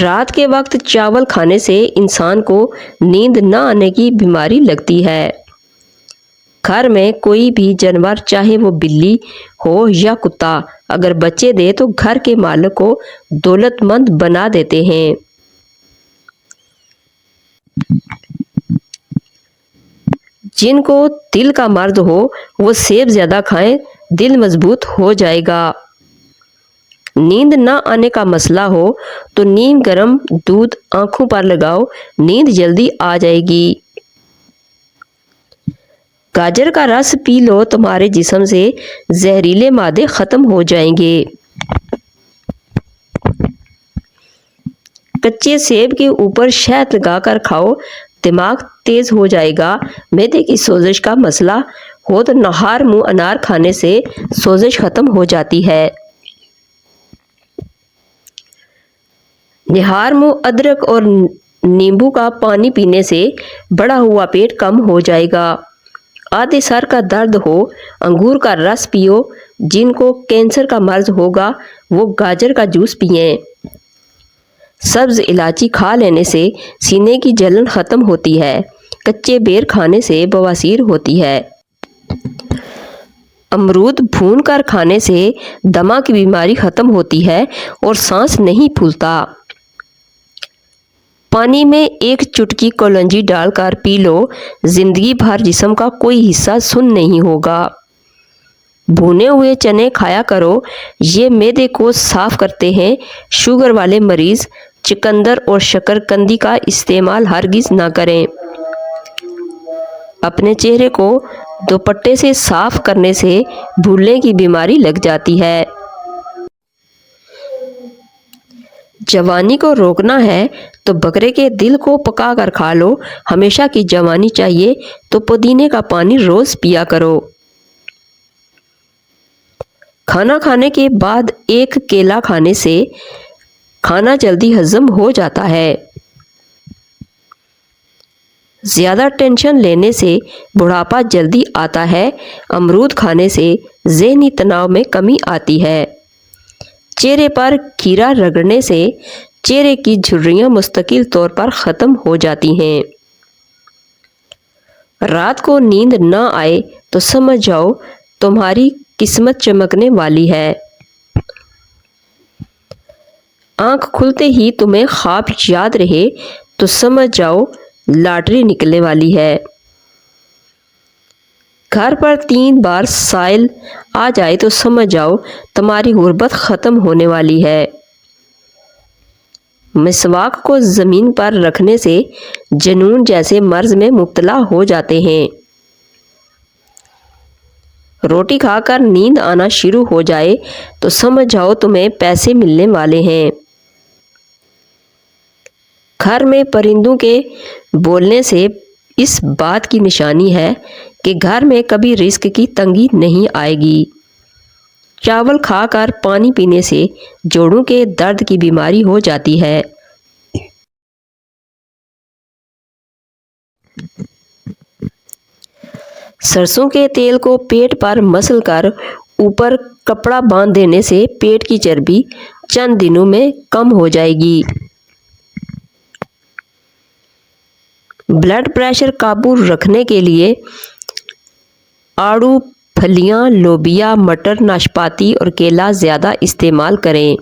رات کے وقت چاول کھانے سے انسان کو نیند نہ آنے کی بیماری لگتی ہے۔ گھر میں کوئی بھی جانور چاہے وہ بلی ہو یا کتا اگر بچے دے تو گھر کے مالک کو دولت مند بنا دیتے ہیں۔ جن کو دل کا مرض ہو وہ سیب زیادہ کھائیں، دل مضبوط ہو جائے گا۔ نیند نہ آنے کا مسئلہ ہو تو نیم گرم دودھ آنکھوں پر لگاؤ، نیند جلدی آ جائے گی۔ گاجر کا رس پی لو، تمہارے جسم سے زہریلے مادے ختم ہو جائیں گے۔ کچے سیب کے اوپر شہد لگا کر کھاؤ، دماغ تیز ہو جائے گا۔ معدے کی سوزش کا مسئلہ ہو تو نہار منہ انار کھانے سے سوزش ختم ہو جاتی ہے۔ نہار منہ ادرک اور نیمبو کا پانی پینے سے بڑا ہوا پیٹ کم ہو جائے گا۔ آدھے سر کا درد ہو، انگور کا رس پیو۔ جن کو کینسر کا مرض ہوگا وہ گاجر کا جوس پئیں۔ سبز الائچی کھا لینے سے سینے کی جلن ختم ہوتی ہے۔ کچے بیر کھانے سے بواسیر ہوتی ہے۔ امرود بھون کر کھانے سے دمہ کی بیماری ختم ہوتی ہے اور سانس نہیں پھولتا۔ پانی میں ایک چٹکی کلونجی ڈال کر پی لو، زندگی بھر جسم کا کوئی حصہ سن نہیں ہوگا۔ بھونے ہوئے چنے کھایا کرو، یہ معدے کو صاف کرتے ہیں۔ شوگر والے مریض چقندر اور شکرقندی کا استعمال ہرگز نہ کریں۔ اپنے چہرے کو دوپٹے سے صاف کرنے سے بھولنے کی بیماری لگ جاتی ہے۔ جوانی کو روکنا ہے تو بکرے کے دل کو پکا کر کھا لو۔ ہمیشہ کی جوانی چاہیے تو پودینے کا پانی روز پیا کرو۔ کھانا کھانے کے بعد ایک کیلا کھانے سے کھانا جلدی ہضم ہو جاتا ہے۔ زیادہ ٹینشن لینے سے بڑھاپا جلدی آتا ہے۔ امرود کھانے سے ذہنی تناؤ میں کمی آتی ہے۔ چہرے پر کھیرا رگڑنے سے چہرے کی جھریاں مستقل طور پر ختم ہو جاتی ہیں۔ رات کو نیند نہ آئے تو سمجھ جاؤ تمہاری قسمت چمکنے والی ہے۔ آنکھ کھلتے ہی تمہیں خواب یاد رہے تو سمجھ جاؤ لاٹری نکلنے والی ہے۔ گھر پر 3 بار سائل آ جائے تو سمجھ جاؤ تمہاری غربت ختم ہونے والی ہے۔ مسواک کو زمین پر رکھنے سے جنون جیسے مرض میں مبتلا ہو جاتے ہیں۔ روٹی کھا کر نیند آنا شروع ہو جائے تو سمجھ جاؤ تمہیں پیسے ملنے والے ہیں۔ گھر میں پرندوں کے بولنے سے اس بات کی نشانی ہے کہ گھر میں کبھی رزق کی تنگی نہیں آئے گی۔ چاول کھا کر پانی پینے سے جوڑوں کے درد کی بیماری ہو جاتی ہے۔ سرسوں کے تیل کو پیٹ پر مسل کر اوپر کپڑا باندھ دینے سے پیٹ کی چربی چند دنوں میں کم ہو جائے گی۔ بلڈ پریشر قابو رکھنے کے لیے آڑو، پھلیاں، لوبیا، مٹر، ناشپاتی اور کیلا زیادہ استعمال کریں۔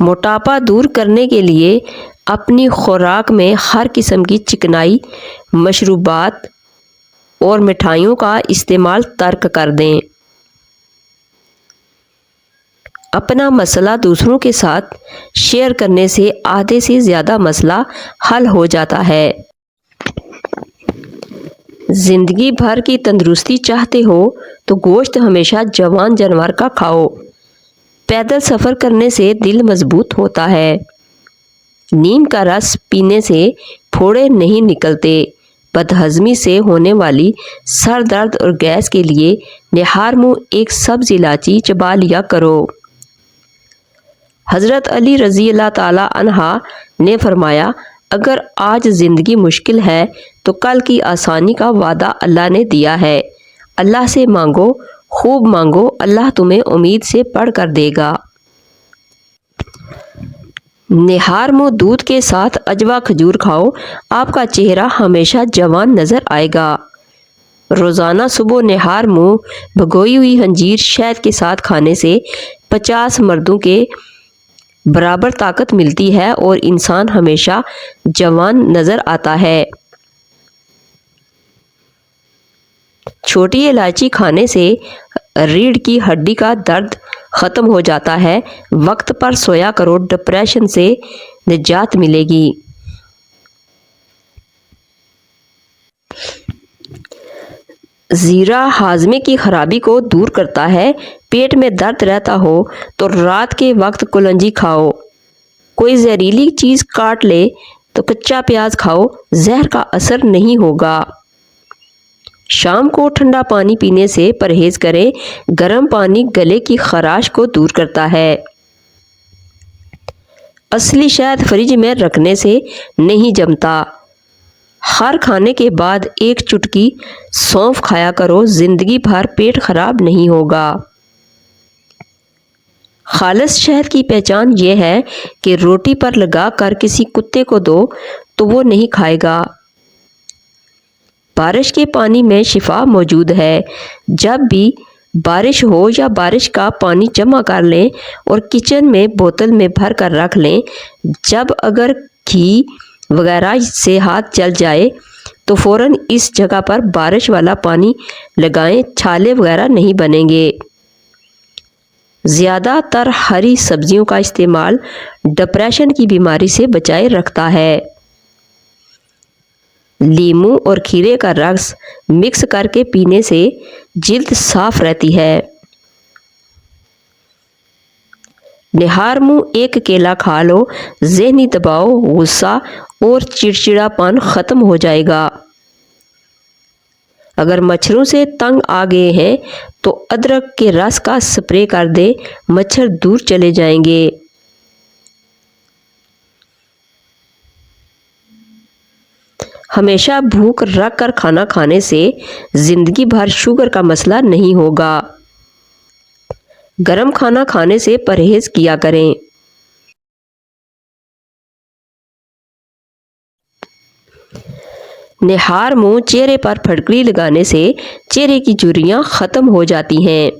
موٹاپا دور کرنے کے لیے اپنی خوراک میں ہر قسم کی چکنائی، مشروبات اور مٹھائیوں کا استعمال ترک کر دیں۔ اپنا مسئلہ دوسروں کے ساتھ شیئر کرنے سے آدھے سے زیادہ مسئلہ حل ہو جاتا ہے۔ زندگی بھر کی تندرستی چاہتے ہو تو گوشت ہمیشہ جوان جانور کا کھاؤ۔ پیدل سفر کرنے سے دل مضبوط ہوتا ہے۔ نیم کا رس پینے سے پھوڑے نہیں نکلتے۔ بدہضمی سے ہونے والی سر درد اور گیس کے لیے نہار منہ ایک سبز الائچی چبا لیا کرو۔ حضرت علی رضی اللہ تعالی عنہ نے فرمایا، اگر آج زندگی مشکل ہے تو کل کی آسانی کا وعدہ اللہ نے دیا ہے۔ اللہ سے مانگو، خوب مانگو، اللہ تمہیں امید سے پڑھ کر دے گا۔ نہار منہ دودھ کے ساتھ اجوا کھجور کھاؤ، آپ کا چہرہ ہمیشہ جوان نظر آئے گا۔ روزانہ صبح نہار منہ بھگوئی ہوئی انجیر شہد کے ساتھ کھانے سے 50 مردوں کے برابر طاقت ملتی ہے اور انسان ہمیشہ جوان نظر آتا ہے۔ چھوٹی الائچی کھانے سے ریڑھ کی ہڈی کا درد ختم ہو جاتا ہے۔ وقت پر سویا کرو، ڈپریشن سے نجات ملے گی۔ زیرہ ہاضمے کی خرابی کو دور کرتا ہے۔ پیٹ میں درد رہتا ہو تو رات کے وقت کلونجی کھاؤ۔ کوئی زہریلی چیز کاٹ لے تو کچا پیاز کھاؤ، زہر کا اثر نہیں ہوگا۔ شام کو ٹھنڈا پانی پینے سے پرہیز کریں، گرم پانی گلے کی خراش کو دور کرتا ہے۔ اصلی شہد فریج میں رکھنے سے نہیں جمتا۔ ہر کھانے کے بعد ایک چٹکی سونف کھایا کرو، زندگی بھر پیٹ خراب نہیں ہوگا۔ خالص شہد کی پہچان یہ ہے کہ روٹی پر لگا کر کسی کتے کو دو تو وہ نہیں کھائے گا۔ بارش کے پانی میں شفا موجود ہے۔ جب بھی بارش ہو یا بارش کا پانی جمع کر لیں اور کچن میں بوتل میں بھر کر رکھ لیں۔ جب اگر گھی وغیرہ سے ہاتھ جل جائے تو فوراً اس جگہ پر بارش والا پانی لگائیں، چھالے وغیرہ نہیں بنیں گے۔ زیادہ تر ہری سبزیوں کا استعمال ڈپریشن کی بیماری سے بچائے رکھتا ہے۔ لیموں اور کھیرے کا رس مکس کر کے پینے سے جلد صاف رہتی ہے۔ نہار منہ ایک کیلا کھا لو، ذہنی دباؤ، غصہ اور چڑچڑا پن ختم ہو جائے گا۔ اگر مچھروں سے تنگ آ گئے ہیں تو ادرک کے رس کا سپرے کر دیں، مچھر دور چلے جائیں گے۔ ہمیشہ بھوک رکھ کر کھانا کھانے سے زندگی بھر شوگر کا مسئلہ نہیں ہوگا۔ گرم کھانا کھانے سے پرہیز کیا کریں۔ نہار منہ چہرے پر پھٹکڑی لگانے سے چہرے کی جھریاں ختم ہو جاتی ہیں۔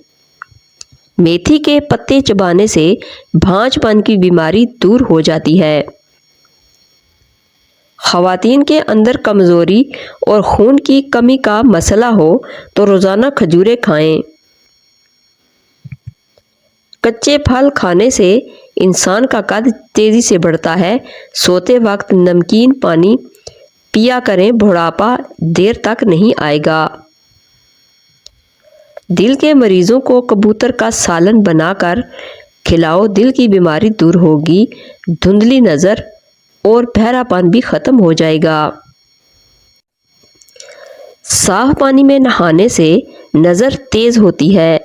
میتھی کے پتے چبانے سے بھانج پن کی بیماری دور ہو جاتی ہے۔ خواتین کے اندر کمزوری اور خون کی کمی کا مسئلہ ہو تو روزانہ کھجوریں کھائیں۔ کچے پھل کھانے سے انسان کا قد تیزی سے بڑھتا ہے۔ سوتے وقت نمکین پانی پیا کریں، بڑھاپا دیر تک نہیں آئے گا۔ دل کے مریضوں کو کبوتر کا سالن بنا کر کھلاؤ، دل کی بیماری دور ہوگی، دھندلی نظر اور بہرا پن بھی ختم ہو جائے گا۔ صاف پانی میں نہانے سے نظر تیز ہوتی ہے۔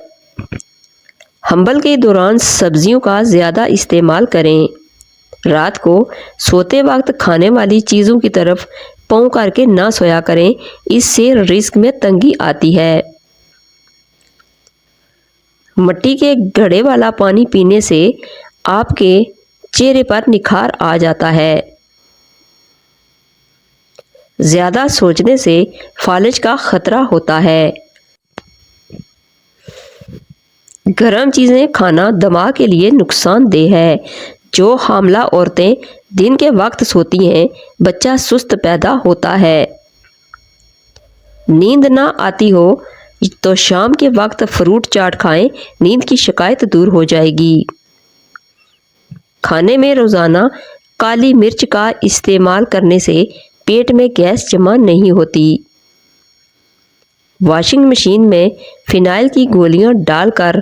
حمل کے دوران سبزیوں کا زیادہ استعمال کریں۔ رات کو سوتے وقت کھانے والی چیزوں کی طرف پاؤں کر کے نہ سویا کریں، اس سے رزق میں تنگی آتی ہے۔ مٹی کے گھڑے والا پانی پینے سے آپ کے چہرے پر نکھار آ جاتا ہے۔ زیادہ سوچنے سے فالج کا خطرہ ہوتا ہے۔ گرم چیزیں کھانا دماغ کے لیے نقصان دہ ہے۔ جو حاملہ عورتیں دن کے وقت سوتی ہیں، بچہ سست پیدا ہوتا ہے۔ نیند نہ آتی ہو تو شام کے وقت فروٹ چاٹ کھائیں، نیند کی شکایت دور ہو جائے گی۔ کھانے میں روزانہ کالی مرچ کا استعمال کرنے سے پیٹ میں گیس جمع نہیں ہوتی۔ واشنگ مشین میں فینائل کی گولیاں ڈال کر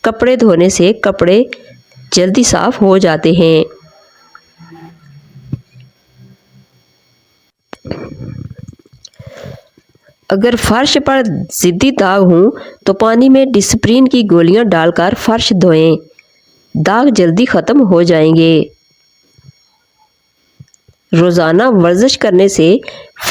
کپڑے دھونے سے کپڑے جلدی صاف ہو جاتے ہیں۔ اگر فرش پر ضدی داغ ہوں تو پانی میں ڈسپرین کی گولیاں ڈال کر فرش دھوئیں، داغ جلدی ختم ہو جائیں گے۔ روزانہ ورزش کرنے سے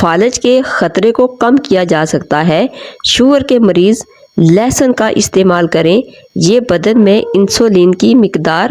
فالج کے خطرے کو کم کیا جا سکتا ہے۔ شوگر کے مریض لہسن کا استعمال کریں، یہ بدن میں انسولین کی مقدار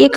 1